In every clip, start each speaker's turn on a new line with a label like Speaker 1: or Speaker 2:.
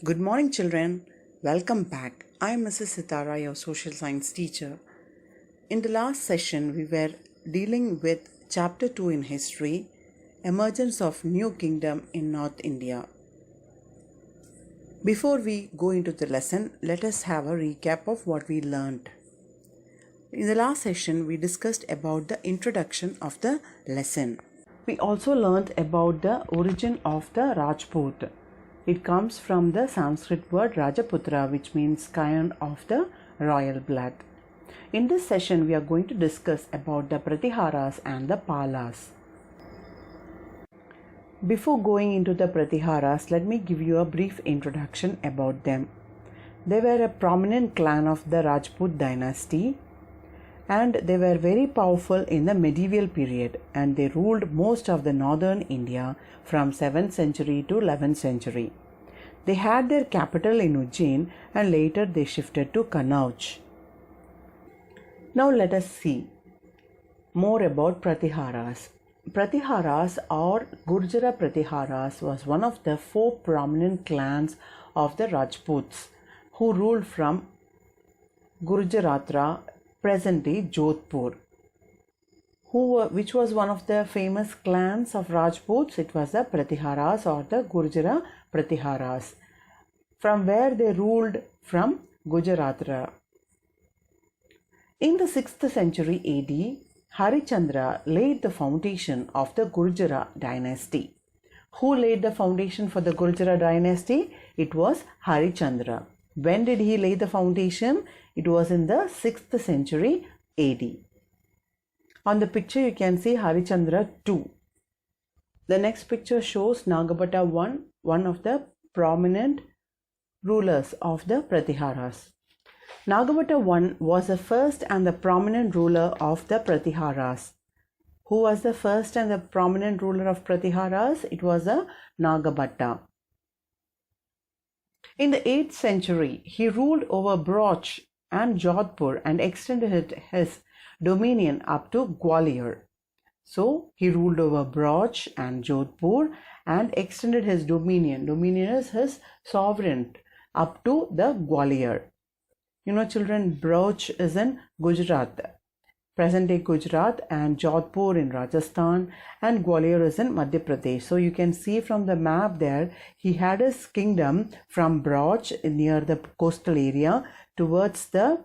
Speaker 1: Good morning, children. Welcome back. I am Mrs. Sitara, your social science teacher. In the last session, we were dealing with Chapter 2 in History, Emergence of New Kingdom in North India. Before we go into the lesson, let us have a recap of what we learned. In the last session, we discussed about the introduction of the lesson. We also learned about the origin of the Rajput. It comes from the Sanskrit word Rajaputra, which means scion of the royal blood. In this session, we are going to discuss about the Pratiharas and the Palas. Before going into the Pratiharas, let me give you a brief introduction about them. They were a prominent clan of the Rajput dynasty, and they were very powerful in the medieval period, and they ruled most of the northern India from 7th century to 11th century. They had their capital in Ujjain, and later they shifted to Kannauj. Now let us see more about Pratiharas. Pratiharas or Gurjara Pratiharas was one of the 4 prominent clans of the Rajputs who ruled from Gujaratra, present-day Jodhpur. Which was one of the famous clans of Rajputs? It was the Pratiharas or the Gurjara Pratiharas, from where they ruled from Gujaratra. In the 6th century AD, Harichandra laid the foundation of the Gurjara dynasty. Who laid the foundation for the Gurjara dynasty? It was Harichandra. When did he lay the foundation? It was in the 6th century AD. On the picture you can see Harichandra II. The next picture shows Nagabhatta I, one of the prominent rulers of the Pratiharas. Nagabhatta I was the first and the prominent ruler of the Pratiharas. Who was the first and the prominent ruler of Pratiharas? It was a Nagabhatta. In the 8th century, he ruled over Broch and Jodhpur and extended his dominion up to Gwalior. So he ruled over Broch and Jodhpur and extended his dominion. Dominion is his sovereign up to the Gwalior. You know, children, Broch is in Gujarat, present-day Gujarat, and Jodhpur in Rajasthan, and Gwalior is in Madhya Pradesh. So you can see from the map there, he had his kingdom from Broch near the coastal area towards the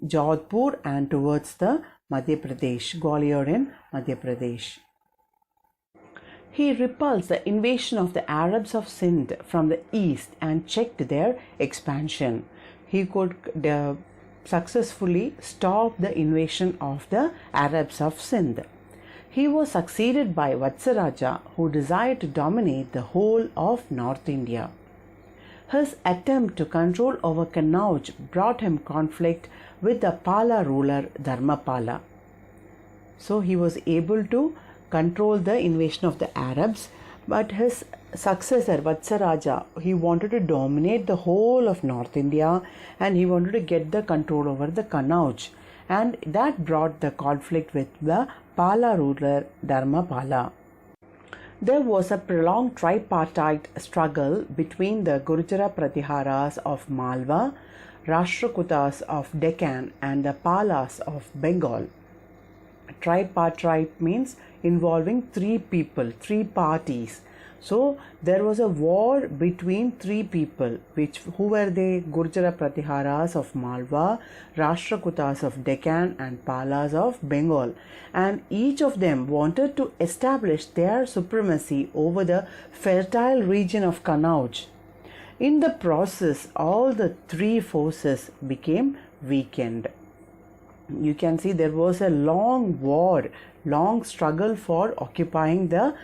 Speaker 1: Jodhpur and towards the Madhya Pradesh, Gwalior in Madhya Pradesh. He repulsed the invasion of the Arabs of Sindh from the east and checked their expansion. He could successfully stop the invasion of the Arabs of Sindh. He was succeeded by Vatsaraja, who desired to dominate the whole of North India. His attempt to control over Kannauj brought him conflict with the Pala ruler Dharmapala. So he was able to control the invasion of the Arabs, but his successor Vatsaraja, he wanted to dominate the whole of North India and he wanted to get the control over the Kannauj, and that brought the conflict with the Pala ruler Dharmapala. There was a prolonged tripartite struggle between the Gurjara Pratiharas of Malwa, Rashtrakutas of Deccan, and the Palas of Bengal. Tripartite means involving 3 people, 3 parties. So there was a war between 3 people, who were they? Gurjara Pratiharas of Malwa, Rashtrakutas of Deccan, and Palas of Bengal. And each of them wanted to establish their supremacy over the fertile region of Kannauj. In the process, all the 3 forces became weakened. You can see there was a long war, long struggle for occupying the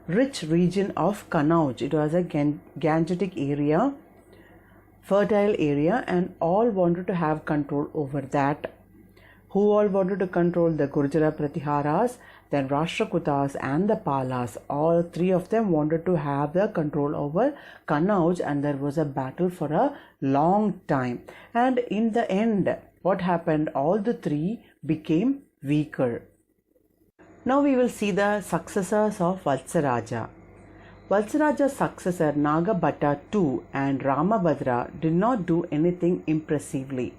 Speaker 1: rich region of Kannauj. It was a Gangetic area, fertile area, and all wanted to have control over that. Who all wanted to control? The Gurjara Pratiharas, then Rashtrakutas and the Palas. All 3 of them wanted to have the control over Kannauj, and there was a battle for a long time. And in the end, what happened? All the 3 became weaker. Now we will see the successors of Vatsaraja. Valsaraja's successor Nagabhatta II and Ramabhadra did not do anything impressively.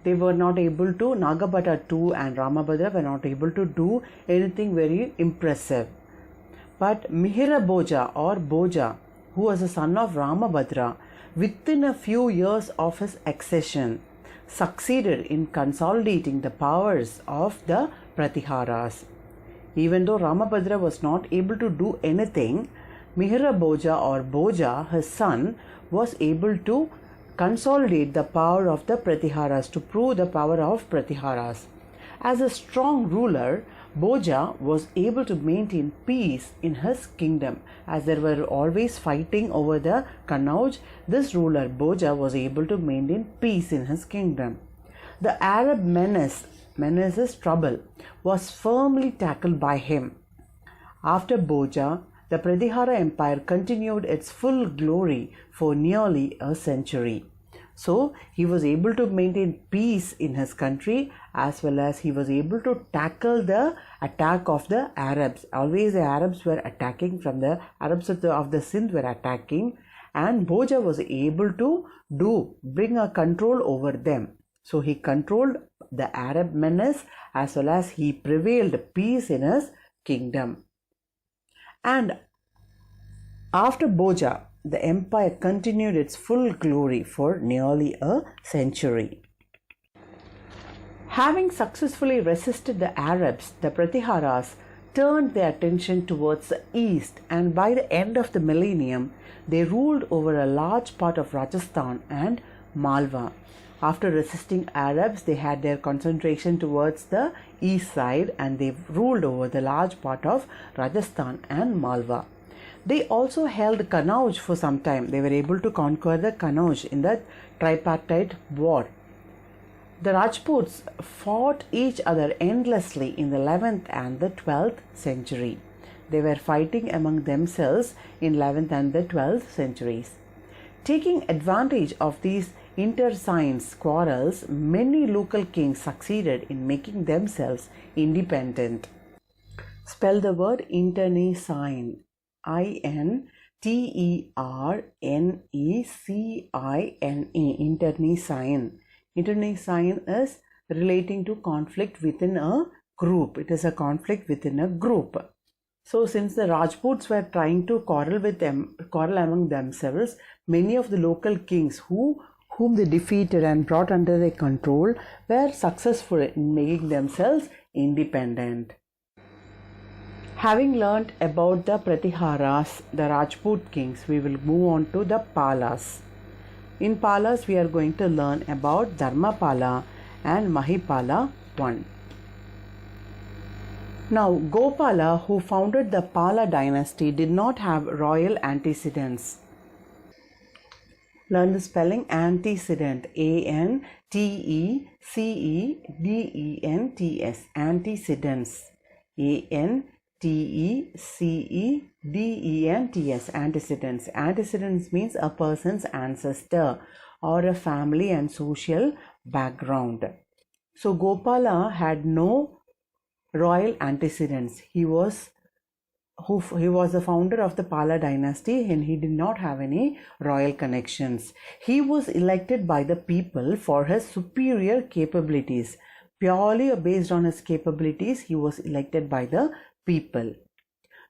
Speaker 1: They were not able to, Nagabhatta II and Ramabhadra were not able to do anything very impressive. But Mihira Bhoja or Bhoja, who was the son of Ramabhadra, within a few years of his accession, succeeded in consolidating the powers of the Pratiharas. Even though Ramabhadra was not able to do anything, Mihira Bhoja or Bhoja, his son, was able to consolidate the power of the Pratiharas, to prove the power of Pratiharas. As a strong ruler, Bhoja was able to maintain peace in his kingdom. As there were always fighting over the Kannauj, this ruler Bhoja was able to maintain peace in his kingdom. The Arab menace's trouble was firmly tackled by him. After Bhoja, the Pratihara Empire continued its full glory for nearly a century. So he was able to maintain peace in his country, as well as he was able to tackle the attack of the Arabs. Always the Arabs were attacking, from the Arabs of the Sindh were attacking, and Bhoja was able to bring a control over them. So he controlled the Arab menace, as well as he prevailed peace in his kingdom. And after Bhoja, the empire continued its full glory for nearly a century. Having successfully resisted the Arabs, the Pratiharas turned their attention towards the east, and by the end of the millennium, they ruled over a large part of Rajasthan and Malwa. After resisting Arabs, they had their concentration towards the east side, and they ruled over the large part of Rajasthan and Malwa. They also held Kannauj for some time. They were able to conquer the Kannauj in the tripartite war. The Rajputs fought each other endlessly in the 11th and the 12th century. They were fighting among themselves in 11th and the 12th centuries. Taking advantage of these internecine quarrels, many local kings succeeded in making themselves independent. Spell the word internecine. Internecine. Internecine. Internecine is relating to conflict within a group. It is a conflict within a group. So since the Rajputs were trying to quarrel among themselves, many of the local kings whom they defeated and brought under their control were successful in making themselves independent. Having learnt about the Pratiharas, the Rajput kings, we will move on to the Palas. In Palas, we are going to learn about Dharmapala and Mahipala I. Now, Gopala, who founded the Pala dynasty, did not have royal antecedents. Learn the spelling: antecedent. Antecedents. Antecedents. Antecedents. Antecedents. Antecedents means a person's ancestor or a family and social background. So Gopala had no royal antecedents. He was the founder of the Pala dynasty, and he did not have any royal connections. He was elected by the people for his superior capabilities. Purely based on his capabilities, he was elected by the people.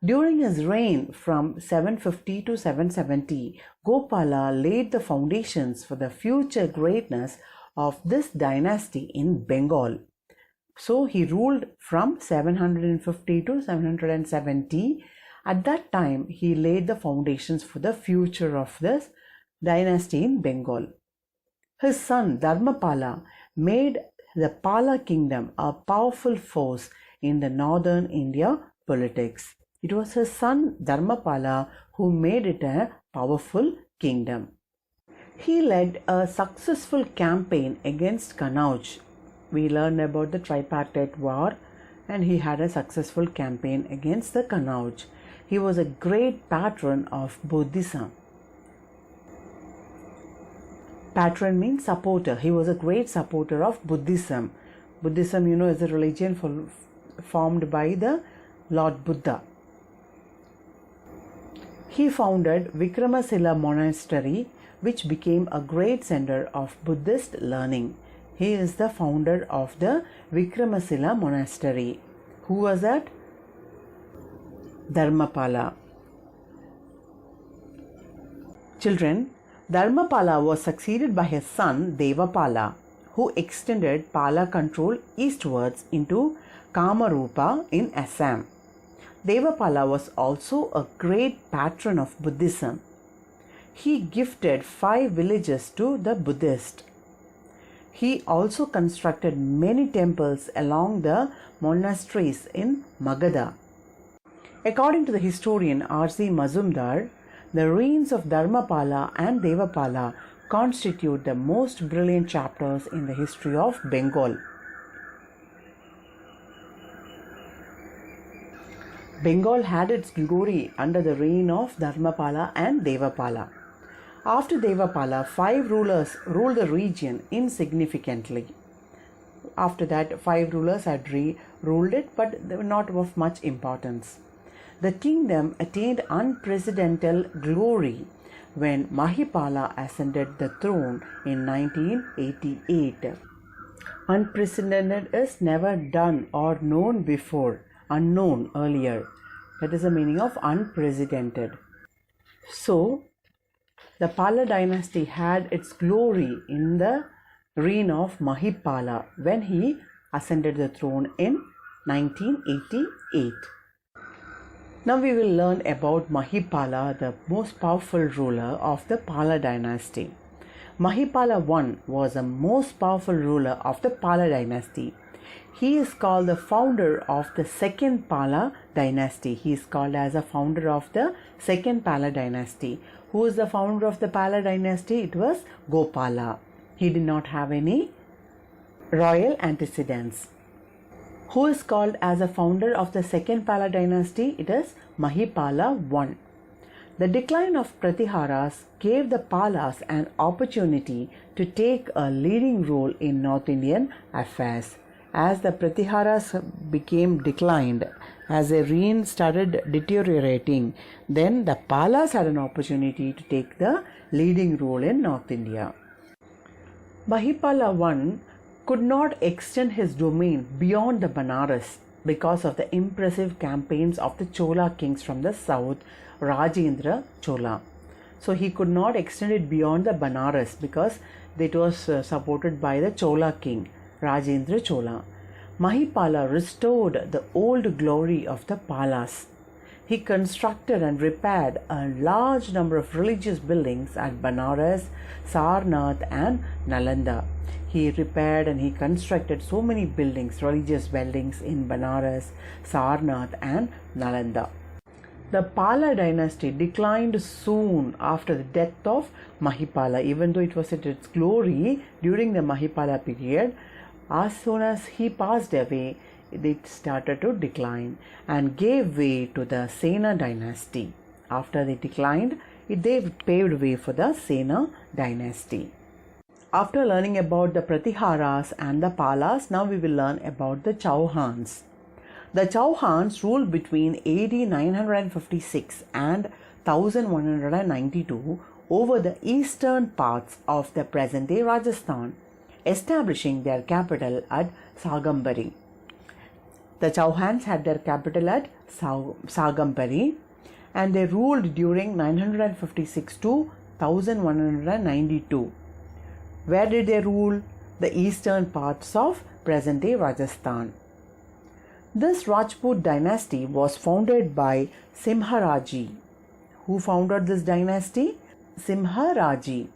Speaker 1: During his reign from 750 to 770, Gopala laid the foundations for the future greatness of this dynasty in Bengal. So he ruled from 750 to 770. At that time, he laid the foundations for the future of this dynasty in Bengal. His son Dharmapala made the Pala kingdom a powerful force in the northern India politics. It was his son Dharmapala who made it a powerful kingdom. He led a successful campaign against Kannauj. We learned about the tripartite war, and he had a successful campaign against the Kannauj. He was a great patron of Buddhism. Patron means supporter. He was a great supporter of Buddhism. Buddhism, is a religion formed by the Lord Buddha. He founded Vikramasilla Monastery, which became a great center of Buddhist learning. He is the founder of the Vikramasilla Monastery. Who was that? Dharmapala. Children, Dharmapala was succeeded by his son Devapala, who extended Pala control eastwards into Kamarupa in Assam. Devapala was also a great patron of Buddhism. He gifted 5 villages to the Buddhists. He also constructed many temples along the monasteries in Magadha. According to the historian R.C. Mazumdar, the reigns of Dharmapala and Devapala constitute the most brilliant chapters in the history of Bengal. Bengal had its glory under the reign of Dharmapala and Devapala. After Devapala, 5 rulers ruled the region insignificantly. After that, 5 rulers had ruled it, but they were not of much importance. The kingdom attained unprecedented glory when Mahipala ascended the throne in 1988. Unprecedented is never done or known before, unknown earlier. That is the meaning of unprecedented. So, the Pala dynasty had its glory in the reign of Mahipala when he ascended the throne in 1988. Now we will learn about Mahipala, the most powerful ruler of the Pala dynasty. Mahipala I was the most powerful ruler of the Pala dynasty. He is called the founder of the second Pala dynasty. He is called as a founder of the second Pala dynasty. Who is the founder of the Pala dynasty? It was Gopala. He did not have any royal antecedents. Who is called as a founder of the second Pala dynasty? It is Mahipala I. The decline of Pratiharas gave the Palas an opportunity to take a leading role in North Indian affairs. As the Pratiharas became declined, as their reign started deteriorating, then the Palas had an opportunity to take the leading role in North India. Mahipala I could not extend his domain beyond the Banaras because of the impressive campaigns of the Chola kings from the south, Rajendra Chola. So he could not extend it beyond the Banaras because it was supported by the Chola king, Rajendra Chola. Mahipala restored the old glory of the Palas. He constructed and repaired a large number of religious buildings at Banaras, Sarnath and Nalanda. He repaired and he constructed so many buildings, religious buildings in Banaras, Sarnath and Nalanda. The Pala dynasty declined soon after the death of Mahipala. Even though it was at its glory during the Mahipala period, as soon as he passed away, it started to decline and gave way to the Sena dynasty. After they declined, they paved way for the Sena dynasty. After learning about the Pratiharas and the Palas, now we will learn about the Chauhans. The Chauhans ruled between AD 956 and 1192 over the eastern parts of the present-day Rajasthan, establishing their capital at Sagambari. The Chauhans had their capital at Sagambari and they ruled during 956 to 1192. Where did they rule? The eastern parts of present-day Rajasthan. This Rajput dynasty was founded by Simharaji. Who founded this dynasty? Simharaji,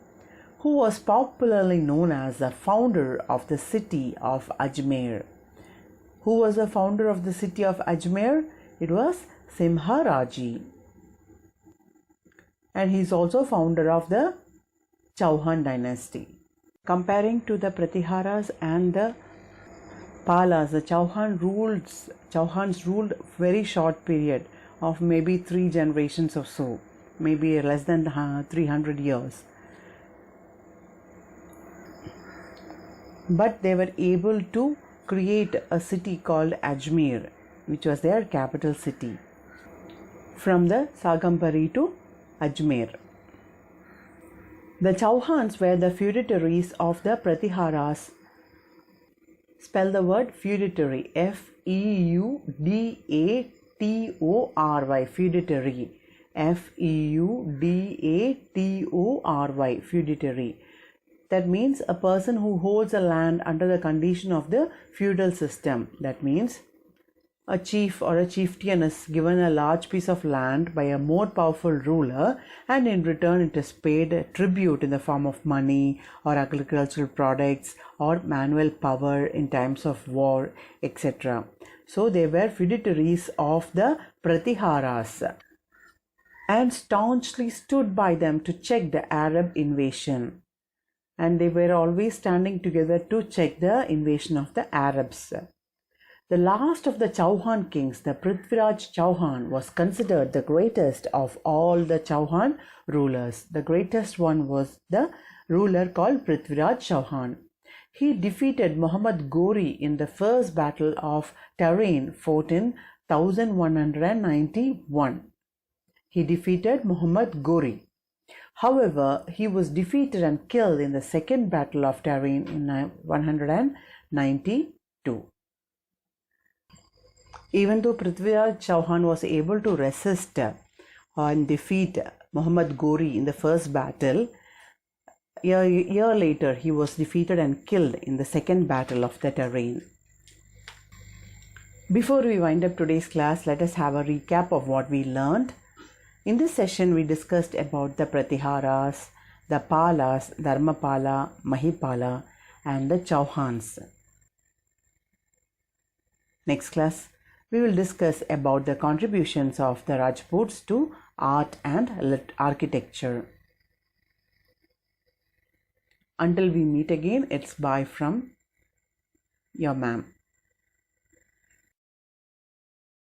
Speaker 1: who was popularly known as the founder of the city of Ajmer. Who was the founder of the city of Ajmer? It was Simharaji. And he is also founder of the Chauhan dynasty. Comparing to the Pratiharas and the Palas, the Chauhans ruled very short period of maybe 3 generations or so, maybe less than 300 years. But they were able to create a city called Ajmer, which was their capital city, from the Sagambari to Ajmer. The Chauhans were the feudatories of the Pratiharas. Spell the word feudatory. Feudatory. Feudatory. Feudatory. Feudatory. That means a person who holds a land under the condition of the feudal system. That means a chief or a chieftain is given a large piece of land by a more powerful ruler, and in return it is paid a tribute in the form of money or agricultural products or manual power in times of war, etc. So they were feudatories of the Pratiharas and staunchly stood by them to check the Arab invasion. And they were always standing together to check the invasion of the Arabs. The last of the Chauhan kings, the Prithviraj Chauhan, was considered the greatest of all the Chauhan rulers. The greatest one was the ruler called Prithviraj Chauhan. He defeated Muhammad Ghori in the first battle of Tarin, fought in 1191. He defeated Muhammad Ghori. However, he was defeated and killed in the second battle of Tarin in 192. Even though Prithviraj Chauhan was able to resist and defeat Muhammad Ghori in the first battle, a year later he was defeated and killed in the second battle of the Tarin. Before we wind up today's class, let us have a recap of what we learned. In this session, we discussed about the Pratiharas, the Palas, Dharmapala, Mahipala, and the Chauhans. Next class, we will discuss about the contributions of the Rajputs to art and architecture. Until we meet again, it's bye from your ma'am.